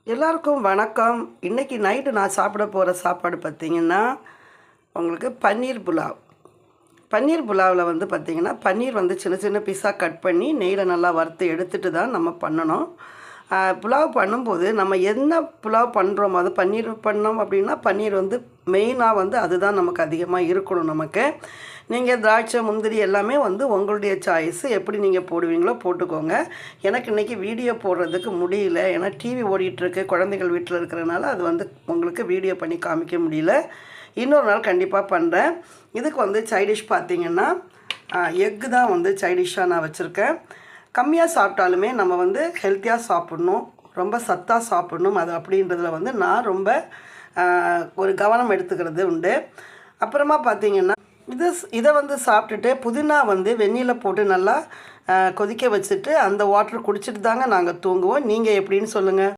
எல்லாருக்கும் வணக்கம். இன்றைக்கி நைட்டு நான் சாப்பிட போகிற சாப்பாடு பார்த்திங்கன்னா உங்களுக்கு பன்னீர் புலாவ். பன்னீர் புலாவில் வந்து பார்த்திங்கன்னா பன்னீர் வந்து சின்ன சின்ன பீஸாக கட் பண்ணி நெய்யில் நல்லா வறுத்து எடுத்துகிட்டு தான் நம்ம பண்ணணும். புலாவ் பண்ணும்போது நம்ம என்ன புலாவ் பண்ணுறோமோ அது பன்னீர் பண்ணோம் அப்படின்னா பன்னீர் வந்து மெயினாக வந்து அதுதான் நமக்கு அதிகமாக இருக்கணும். நமக்கு நீங்கள் திராட்சை முந்திரி எல்லாமே வந்து உங்களுடைய சாய்ஸு, எப்படி நீங்கள் போடுவீங்களோ போட்டுக்கோங்க. எனக்கு இன்றைக்கி வீடியோ போடுறதுக்கு முடியல, ஏன்னா டிவி ஓடிட்டுருக்கு, குழந்தைகள் வீட்டில் இருக்கிறனால அது வந்து உங்களுக்கு வீடியோ பண்ணி காமிக்க முடியல. இன்னொரு நாள் கண்டிப்பாக பண்ணுறேன். இதுக்கு வந்து சைடிஷ் பார்த்திங்கன்னா எக்கு தான் வந்து சைடிஷ்ஷாக நான் வச்சுருக்கேன். கம்மியாக சாப்பிட்டாலுமே நம்ம வந்து ஹெல்த்தியாக சாப்பிட்ணும், ரொம்ப சத்தாக சாப்பிட்ணும். அது அப்படின்றதில் வந்து நான் ரொம்ப ஒரு கவனம் எடுத்துக்கிறது உண்டு. அப்புறமா பார்த்திங்கன்னா இதை வந்து சாப்பிட்டுட்டு புதினா வந்து வெந்நீரில் போட்டு நல்லா கொதிக்க வச்சுட்டு அந்த வாட்டர் குடிச்சிட்டு தாங்க நாங்கள் தூங்குவோம். நீங்கள் எப்படின்னு சொல்லுங்கள்.